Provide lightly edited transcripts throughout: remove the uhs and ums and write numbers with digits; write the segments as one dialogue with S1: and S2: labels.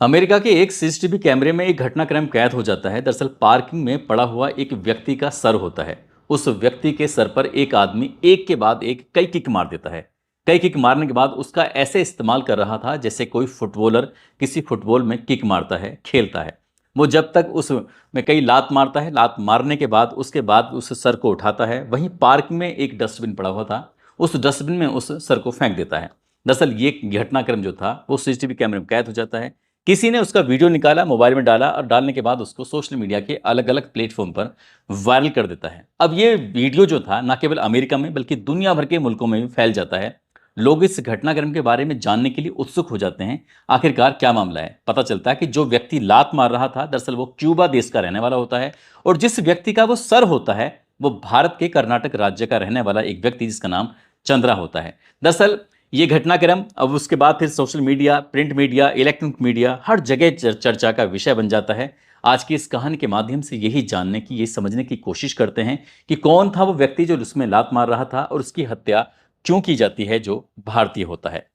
S1: America के एक CCTV कैमरे में एक घटनाक्रम कैद हो जाता है। दरअसल पार्किंग में पड़ा हुआ एक व्यक्ति का सर होता है। उस व्यक्ति के सर पर एक आदमी एक के बाद एक कई किक मार देता है। कई किक मारने के बाद उसका ऐसे इस्तेमाल कर रहा था जैसे कोई फुटबॉलर किसी फुटबॉल में किक मारता है, खेलता है। वो जब तक उस में कई लात मारता है, लात मारने के बाद उसके बाद उस सर को उठाता है। वहीं पार्क में एक डस्टबिन पड़ा हुआ था, उस डस्टबिन में उस सर को फेंक देता है। दरअसल ये घटनाक्रम जो था वो सीसीटीवी कैमरे में कैद हो जाता है। किसी ने उसका वीडियो निकाला, मोबाइल में डाला और डालने के बाद उसको सोशल मीडिया के अलग अलग प्लेटफॉर्म पर वायरल कर देता है। अब ये वीडियो जो था ना केवल अमेरिका में बल्कि दुनिया भर के मुल्कों में भी फैल जाता है। लोग इस घटनाक्रम के बारे में जानने के लिए उत्सुक हो जाते हैं। आखिरकार क्या मामला है? पता चलता है कि जो व्यक्ति लात मार रहा था दरअसल वो क्यूबा देश का रहने वाला होता है, और जिस व्यक्ति का वो सर होता है वो भारत के कर्नाटक राज्य का रहने वाला एक व्यक्ति जिसका नाम चंद्रा होता है। दरअसल ये घटनाक्रम अब उसके बाद फिर social media, print media, electronic media हर जगह चर्चा का विषय बन जाता है। आज की इस कहानी के माध्यम से यही जानने की, ये समझने की कोशिश करते हैं कि कौन था वो व्यक्ति जो उसमें लात मार रहा था और उसकी हत्या क्यों की जाती है जो भारतीय होता है।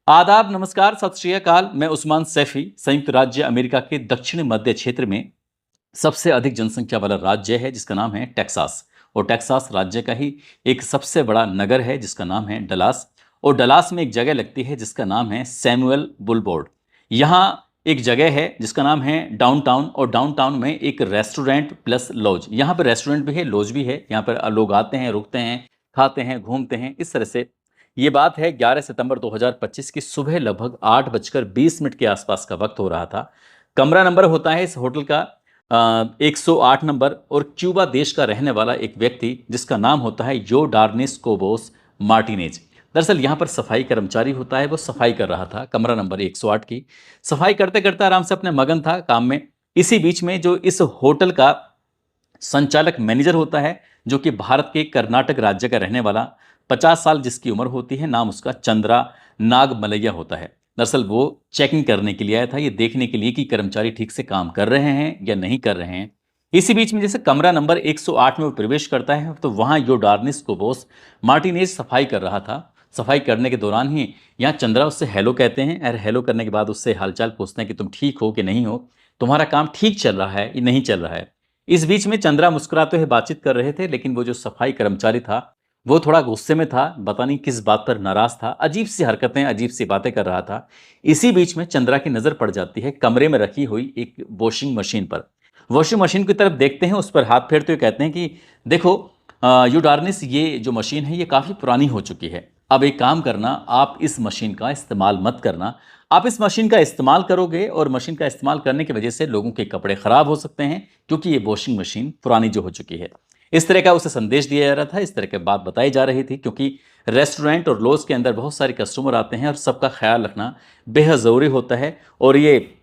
S1: आदाब, नमस्कार, सत श्री अकाल। मैं उस्मान सैफी। संयुक्त राज्य अमेरिका के दक्षिण मध्य क्षेत्र में सबसे अधिक जनसंख्या वाला राज्य है जिसका नाम है टेक्सास, और टेक्सास राज्य का ही एक सबसे बड़ा नगर है जिसका नाम है डलास। और डलास में एक जगह लगती है जिसका नाम है सैमुअल बुलबोर्ड। यहाँ एक जगह है जिसका नाम है डाउनटाउन, और डाउनटाउन में एक रेस्टोरेंट प्लस लॉज, यहाँ पर रेस्टोरेंट भी है, लॉज भी है। यहाँ पर लोग आते हैं, रुकते हैं, खाते हैं, घूमते हैं, इस तरह से। ये बात है 11 सितंबर 2025 की सुबह लगभग 8:20 के आसपास का वक्त हो रहा था। कमरा नंबर होता है इस होटल का 108 नंबर, और क्यूबा देश का रहने वाला एक व्यक्ति जिसका नाम होता है योडार्निस कोबोस मार्टिनेज। दरअसल यहाँ पर सफाई कर्मचारी होता है, वो सफाई कर रहा था कमरा नंबर 108 की। सफाई करते करते आराम से अपने मगन था काम में। इसी बीच में जो इस होटल का संचालक मैनेजर होता है, जो कि भारत के कर्नाटक राज्य का रहने वाला 50 साल जिसकी उम्र होती है, नाम उसका चंद्रा नागमलैया होता है। दरअसल वो चेकिंग करने के लिए आया था, ये देखने के लिए कि कर्मचारी ठीक से काम कर रहे हैं या नहीं कर रहे हैं। इसी बीच में जैसे कमरा नंबर 108 में वो प्रवेश करता है तो वहाँ योडार्निस कोबोस मार्टिनेज सफाई कर रहा था। सफाई करने के दौरान ही यहाँ चंद्रा उससे हेलो कहते हैं, और हेलो करने के बाद उससे हालचाल पूछते हैं कि तुम ठीक हो कि नहीं हो, तुम्हारा काम ठीक चल रहा है या नहीं चल रहा है। इस बीच में चंद्रा मुस्कुराते हुए बातचीत कर रहे थे, लेकिन वो जो सफाई कर्मचारी था वो थोड़ा गुस्से में था, पता नहीं किस बात पर नाराज था, अजीब सी हरकतें, अजीब सी बातें कर रहा था। इसी बीच में चंद्रा की नजर पड़ जाती है कमरे में रखी हुई एक वॉशिंग मशीन पर। वॉशिंग मशीन की तरफ देखते हैं, उस पर हाथ फेरते हुए कहते हैं कि देखो यूडार्निस, ये जो मशीन है ये काफ़ी पुरानी हो चुकी है। अब एक काम करना, आप इस मशीन का इस्तेमाल मत करना। आप इस मशीन का इस्तेमाल करोगे और मशीन का इस्तेमाल करने की वजह से लोगों के कपड़े ख़राब हो सकते हैं, क्योंकि ये वॉशिंग मशीन पुरानी जो हो चुकी है। इस तरह का उसे संदेश दिया जा रहा था, इस तरह की बात बताई जा रही थी, क्योंकि रेस्टोरेंट और लॉज के अंदर बहुत सारे कस्टमर आते हैं और सबका ख्याल रखना बेहद ज़रूरी होता है। और ये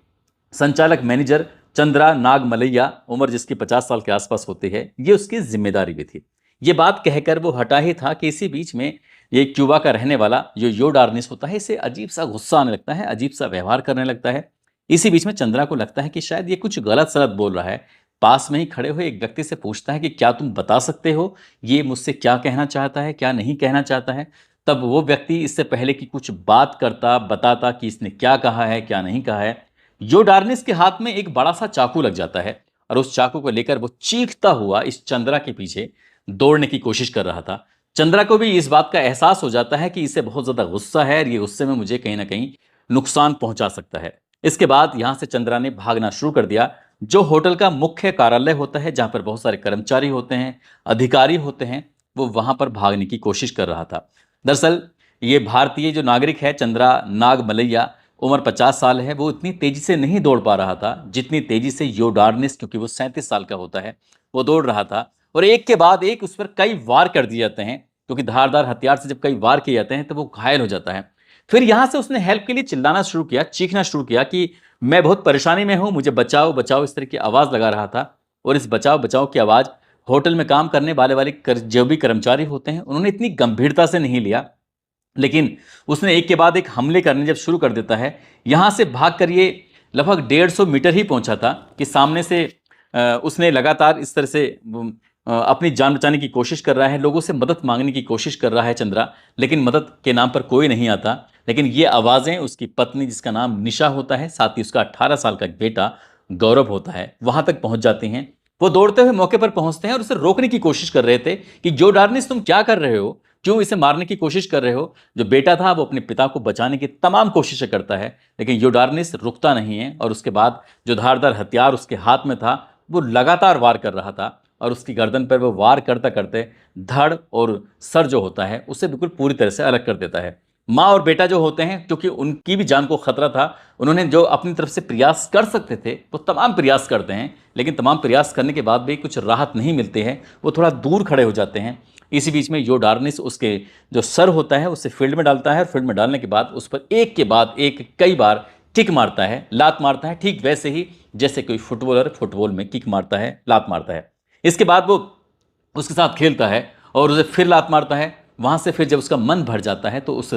S1: संचालक मैनेजर चंद्रा नागमलैया, उम्र जिसकी 50 साल के आसपास होती है, ये उसकी जिम्मेदारी भी थी। ये बात कहकर वो हटा ही था कि इसी बीच में ये क्यूबा का रहने वाला जो योडार्निस होता है, इसे अजीब सा गुस्सा आने लगता है, अजीब सा व्यवहार करने लगता है। इसी बीच में चंद्रा को लगता है कि शायद ये कुछ गलत सलत बोल रहा है। पास में ही खड़े हुए एक व्यक्ति से पूछता है कि क्या तुम बता सकते हो ये मुझसे क्या कहना चाहता है, क्या नहीं कहना चाहता है। तब वो व्यक्ति इससे पहले कि कुछ बात करता, बताता कि इसने क्या कहा है क्या नहीं कहा है, योडार्निस के हाथ में एक बड़ा सा चाकू लग जाता है, और उस चाकू को लेकर वो चीखता हुआ इस चंद्रा के पीछे दौड़ने की कोशिश कर रहा था। चंद्रा को भी इस बात का एहसास हो जाता है कि इसे बहुत ज़्यादा गुस्सा है और ये गुस्से में मुझे कहीं ना कहीं नुकसान पहुंचा सकता है। इसके बाद यहां से चंद्रा ने भागना शुरू कर दिया। जो होटल का मुख्य कार्यालय होता है, जहां पर बहुत सारे कर्मचारी होते हैं, अधिकारी होते हैं, वो वहां पर भागने की कोशिश कर रहा था। दरअसल ये भारतीय जो नागरिक है चंद्रा नागमलैया, उम्र 50 साल है, वो इतनी तेजी से नहीं दौड़ पा रहा था जितनी तेजी से योडार्निस, क्योंकि वो 37 साल का होता है, वो दौड़ रहा था। और एक के बाद एक उस पर कई वार कर दिए जाते हैं, क्योंकि धारदार हथियार से जब कई वार किए जाते हैं तो वो घायल हो जाता है। फिर यहां से उसने हेल्प के लिए चिल्लाना शुरू किया, चीखना शुरू किया कि मैं बहुत परेशानी में हूं, मुझे बचाओ बचाओ, इस तरह की आवाज लगा रहा था। और इस बचाओ बचाओ की आवाज होटल में काम करने वाले वाले जो भी कर्मचारी होते हैं उन्होंने इतनी गंभीरता से नहीं लिया, लेकिन उसने एक के बाद एक हमले करने जब शुरू कर देता है। यहां से भागकर ये लगभग 150 मीटर ही पहुंचा था कि सामने से उसने लगातार इस तरह से अपनी जान बचाने की कोशिश कर रहा है, लोगों से मदद मांगने की कोशिश कर रहा है चंद्रा, लेकिन मदद के नाम पर कोई नहीं आता। लेकिन ये आवाज़ें उसकी पत्नी, जिसका नाम निशा होता है, साथ ही उसका 18 साल का एक बेटा गौरव होता है, वहां तक पहुंच जाती हैं। वो दौड़ते हुए मौके पर पहुंचते हैं और उसे रोकने की कोशिश कर रहे थे कि जो डार्निस, तुम क्या कर रहे हो, क्यों इसे मारने की कोशिश कर रहे हो। जो बेटा था वो अपने पिता को बचाने की तमाम कोशिशें करता है, लेकिन योडार्निस रुकता नहीं है और उसके बाद जो धारदार हथियार उसके हाथ में था वो लगातार वार कर रहा था और उसकी गर्दन पर वो वार करते करते धड़ और सर जो होता है उसे बिल्कुल पूरी तरह से अलग कर देता है। माँ और बेटा जो होते हैं, क्योंकि उनकी भी जान को खतरा था, उन्होंने जो अपनी तरफ से प्रयास कर सकते थे वो तमाम प्रयास करते हैं, लेकिन तमाम प्रयास करने के बाद भी कुछ राहत नहीं मिलती है। वो थोड़ा दूर खड़े हो जाते हैं। इसी बीच में यो डार्निस उसके जो सर होता है उसे फील्ड में डालता है और फील्ड में डालने के बाद उस पर एक के बाद एक कई बार किक मारता है, लात मारता है, ठीक वैसे ही जैसे कोई फुटबॉलर फुटबॉल में किक मारता है, लात मारता है। इसके बाद वो उसके साथ खेलता है और उसे फिर लात मारता है। वहाँ से फिर जब उसका मन भर जाता है तो उस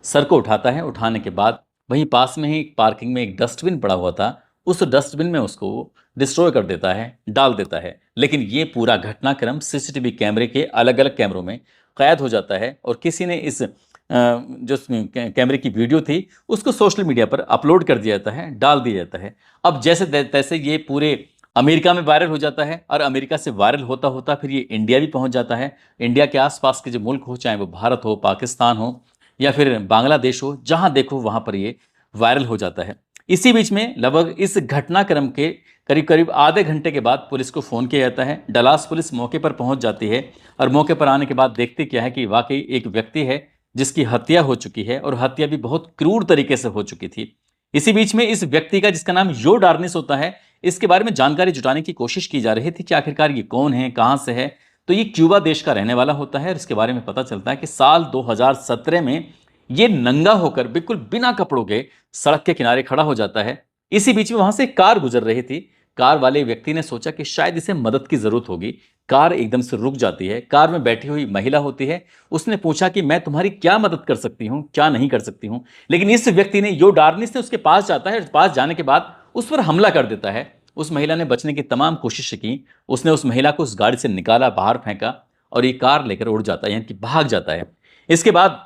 S1: सर को उठाता है। उठाने के बाद वहीं पास में ही पार्किंग में एक डस्टबिन पड़ा हुआ था, उस डस्टबिन में उसको डिस्ट्रॉय कर देता है, डाल देता है। लेकिन ये पूरा घटनाक्रम सीसीटीवी कैमरे के अलग अलग कैमरों में कैद हो जाता है और किसी ने इस जो कैमरे की वीडियो थी उसको सोशल मीडिया पर अपलोड कर दिया जाता है, डाल दिया जाता है। अब जैसे तैसे ये पूरे अमेरिका में वायरल हो जाता है और अमेरिका से वायरल होता होता फिर ये इंडिया भी पहुंच जाता है। इंडिया के आसपास के जो मुल्क हो, चाहे वो भारत हो, पाकिस्तान हो या फिर बांग्लादेश हो, जहां देखो वहां पर ये वायरल हो जाता है। इसी बीच में लगभग इस घटनाक्रम के करीब करीब आधे घंटे के बाद पुलिस को फ़ोन किया जाता है। डलास पुलिस मौके पर पहुंच जाती है और मौके पर आने के बाद देखती क्या है कि वाकई एक व्यक्ति है जिसकी हत्या हो चुकी है और हत्या भी बहुत क्रूर तरीके से हो चुकी थी। इसी बीच में इस व्यक्ति का, जिसका नाम यो डार्निस होता है, इसके बारे में जानकारी जुटाने की कोशिश की जा रही थी कि आखिरकार ये कौन है, कहां से है। तो ये क्यूबा देश का रहने वाला होता है और इसके बारे में पता चलता है कि साल 2017 में ये नंगा होकर बिल्कुल बिना कपड़ों के सड़क के किनारे खड़ा हो जाता है। इसी बीच में वहां से एक कार गुजर रही थी। कार वाले व्यक्ति ने सोचा कि शायद इसे मदद की जरूरत होगी। कार एकदम से रुक जाती है। कार में बैठी हुई महिला होती है। उसने पूछा कि मैं तुम्हारी क्या मदद कर सकती हूँ, क्या नहीं कर सकती हूँ। लेकिन इस व्यक्ति ने, यो डार्निस ने, उसके पास जाता है। पास जाने के बाद उस पर हमला कर देता है। उस महिला ने बचने की तमाम कोशिशें की। उसने उस महिला को उस गाड़ी से निकाला, बाहर फेंका और ये कार लेकर उड़ जाता है, यानी कि भाग जाता है। इसके बाद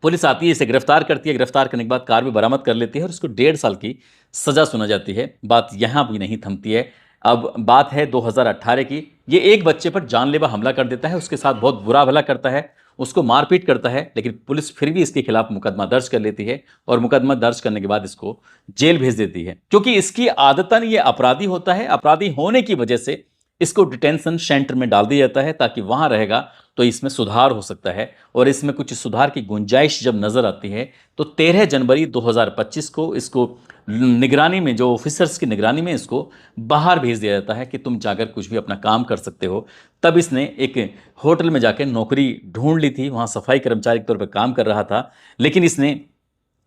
S1: पुलिस आती है, इसे गिरफ्तार करती है। गिरफ्तार करने के बाद कार भी बरामद कर लेती है और उसको 1.5 साल की सजा सुना जाती है। बात यहां भी नहीं थमती है। अब बात है 2018 की। ये एक बच्चे पर जानलेवा हमला कर देता है, उसके साथ बहुत बुरा भला करता है, उसको मारपीट करता है, लेकिन पुलिस फिर भी इसके खिलाफ मुकदमा दर्ज कर लेती है और मुकदमा दर्ज करने के बाद इसको जेल भेज देती है, क्योंकि इसकी आदतन ये अपराधी होता है। अपराधी होने की वजह से इसको डिटेंशन सेंटर में डाल दिया जाता है ताकि वहां रहेगा तो इसमें सुधार हो सकता है। और इसमें कुछ सुधार की गुंजाइश जब नजर आती है तो 13 जनवरी 2025 को इसको निगरानी में, जो ऑफिसर्स की निगरानी में, इसको बाहर भेज दिया जाता है कि तुम जाकर कुछ भी अपना काम कर सकते हो। तब इसने एक होटल में जाकर नौकरी ढूंढ ली थी, वहाँ सफाई कर्मचारी के तौर पर काम कर रहा था। लेकिन इसने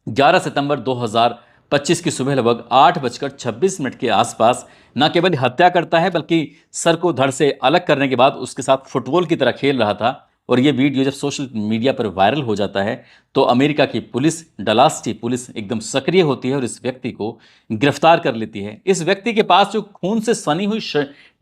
S1: 11 सितंबर 2025 की सुबह लगभग 8:26 के आसपास न केवल हत्या करता है बल्कि सर को धड़ से अलग करने के बाद उसके साथ फुटबॉल की तरह खेल रहा था। और ये वीडियो जब सोशल मीडिया पर वायरल हो जाता है तो अमेरिका की पुलिस, डलास की पुलिस, एकदम सक्रिय होती है और इस व्यक्ति को गिरफ्तार कर लेती है। इस व्यक्ति के पास जो खून से सनी हुई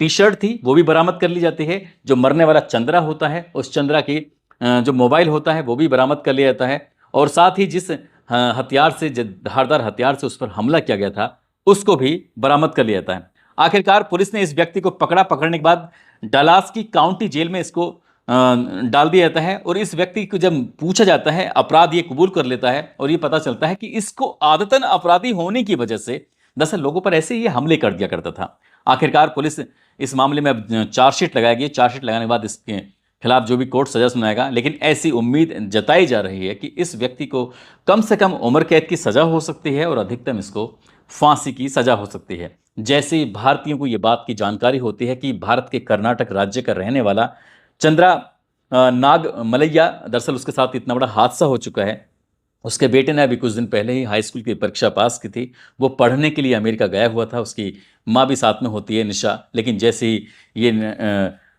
S1: टी शर्ट थी वो भी बरामद कर ली जाती है। जो मरने वाला चंद्रा होता है, उस चंद्रा की जो मोबाइल होता है वो भी बरामद कर लिया जाता है। और साथ ही जिस हथियार से, धारदार हथियार से उस पर हमला किया गया था, उसको भी बरामद कर लिया जाता है। आखिरकार पुलिस ने इस व्यक्ति को पकड़ा। पकड़ने के बाद डलास की काउंटी जेल में इसको डाल दिया जाता है। और इस व्यक्ति को जब पूछा जाता है, अपराध ये कबूल कर लेता है और ये पता चलता है कि इसको आदतन अपराधी होने की वजह से दरअसल लोगों पर ऐसे ये हमले कर दिया करता था। आखिरकार पुलिस इस मामले में अब चार्जशीट लगाएगी। चार्जशीट लगाने के बाद इसके खिलाफ जो भी कोर्ट सजा सुनाएगा। लेकिन ऐसी उम्मीद जताई जा रही है कि इस व्यक्ति को कम से कम उम्र कैद की सजा हो सकती है और अधिकतम इसको फांसी की सजा हो सकती है। जैसे ही भारतीयों को ये बात की जानकारी होती है कि भारत के कर्नाटक राज्य का रहने वाला चंद्रा नाग मलैया, दरअसल उसके साथ इतना बड़ा हादसा हो चुका है। उसके बेटे ने अभी कुछ दिन पहले ही हाई स्कूल की परीक्षा पास की थी। वो पढ़ने के लिए अमेरिका गया हुआ था। उसकी माँ भी साथ में होती है, निशा। लेकिन जैसे ही ये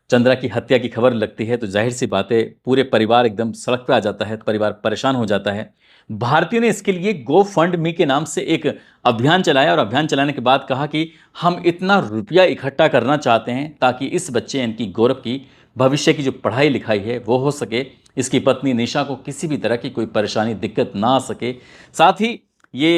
S1: चंद्रा की हत्या की खबर लगती है तो जाहिर सी बात है पूरे परिवार एकदम सड़क पे आ जाता है, परिवार परेशान हो जाता है। भारतीयों ने इसके लिए गो फंड मी के नाम से एक अभियान चलाया और अभियान चलाने के बाद कहा कि हम इतना रुपया इकट्ठा करना चाहते हैं ताकि इस बच्चे, यानी कि गौरव की भविष्य की जो पढ़ाई लिखाई है वो हो सके, इसकी पत्नी निशा को किसी भी तरह की कोई परेशानी दिक्कत ना आ सके। साथ ही ये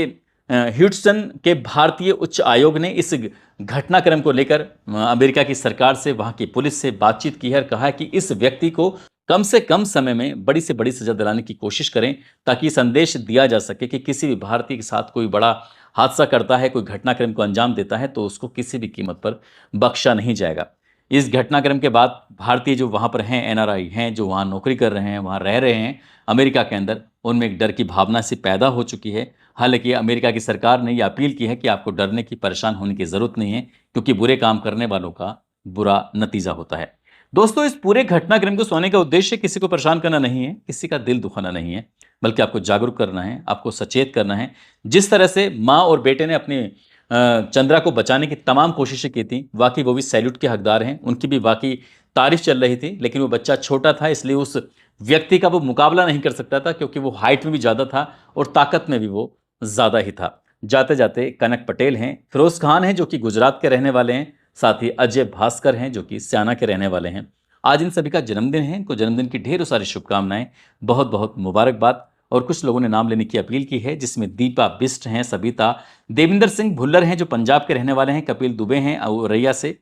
S1: ह्यूस्टन के भारतीय उच्च आयोग ने इस घटनाक्रम को लेकर अमेरिका की सरकार से, वहाँ की पुलिस से बातचीत की है और कहा है कि इस व्यक्ति को कम से कम समय में बड़ी से बड़ी सजा दिलाने की कोशिश करें, ताकि संदेश दिया जा सके कि किसी भी भारतीय के साथ कोई बड़ा हादसा करता है, कोई घटनाक्रम को अंजाम देता है, तो उसको किसी भी कीमत पर बख्शा नहीं जाएगा। इस घटनाक्रम के बाद भारतीय जो वहाँ पर हैं, एनआरआई हैं, जो वहाँ नौकरी कर रहे हैं, वहाँ रह रहे हैं अमेरिका के अंदर, उनमें एक डर की भावना सी पैदा हो चुकी है। हालांकि अमेरिका की सरकार ने यह अपील की है कि आपको डरने की, परेशान होने की ज़रूरत नहीं है, क्योंकि बुरे काम करने वालों का बुरा नतीजा होता है। दोस्तों, इस पूरे घटनाक्रम को सुनाने का उद्देश्य किसी को परेशान करना नहीं है, किसी का दिल दुखाना नहीं है, बल्कि आपको जागरूक करना है, आपको सचेत करना है। जिस तरह से माँ और बेटे ने अपने चंद्रा को बचाने की तमाम कोशिशें की थी, वाकई वो भी सैल्यूट के हकदार हैं, उनकी भी वाकई तारीफ चल रही थी। लेकिन वो बच्चा छोटा था, इसलिए उस व्यक्ति का वो मुकाबला नहीं कर सकता था, क्योंकि वो हाइट में भी ज़्यादा था और ताकत में भी वो ज़्यादा ही था। जाते जाते कनक पटेल हैं, फिरोज खान हैं जो कि गुजरात के रहने वाले हैं, साथ ही अजय भास्कर हैं जो कि स्याना के रहने वाले हैं। आज इन सभी का जन्मदिन है, इनको जन्मदिन की ढेरों सारी शुभकामनाएं, बहुत बहुत मुबारकबाद। और कुछ लोगों ने नाम लेने की अपील की है, जिसमें दीपा बिस्ट हैं, सबिता, देविंदर सिंह भुल्लर हैं जो पंजाब के रहने वाले हैं, कपिल दुबे हैं औरैया से,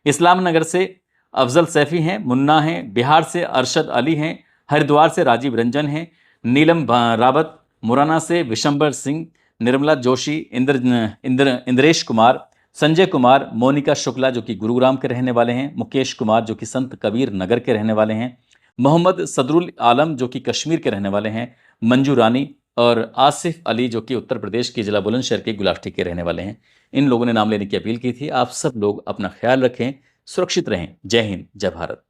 S1: इस्लाम नगर से अफजल सैफी हैं, मुन्ना हैं, बिहार से अरशद अली हैं, हरिद्वार से राजीव रंजन हैं, नीलम रावत, मुराना से विशंबर सिंह, निर्मला जोशी, इंद्रेश कुमार, संजय कुमार, मोनिका शुक्ला जो कि गुरुग्राम के रहने वाले हैं, मुकेश कुमार जो कि संत कबीर नगर के रहने वाले हैं, मोहम्मद सदरुल आलम जो कि कश्मीर के रहने वाले हैं, मंजू रानी और आसिफ अली जो कि उत्तर प्रदेश के जिला बुलंदशहर के गुलाष्टी के रहने वाले हैं। इन लोगों ने नाम लेने की अपील की थी। आप सब लोग अपना ख्याल रखें, सुरक्षित रहें। जय हिंद, जय भारत।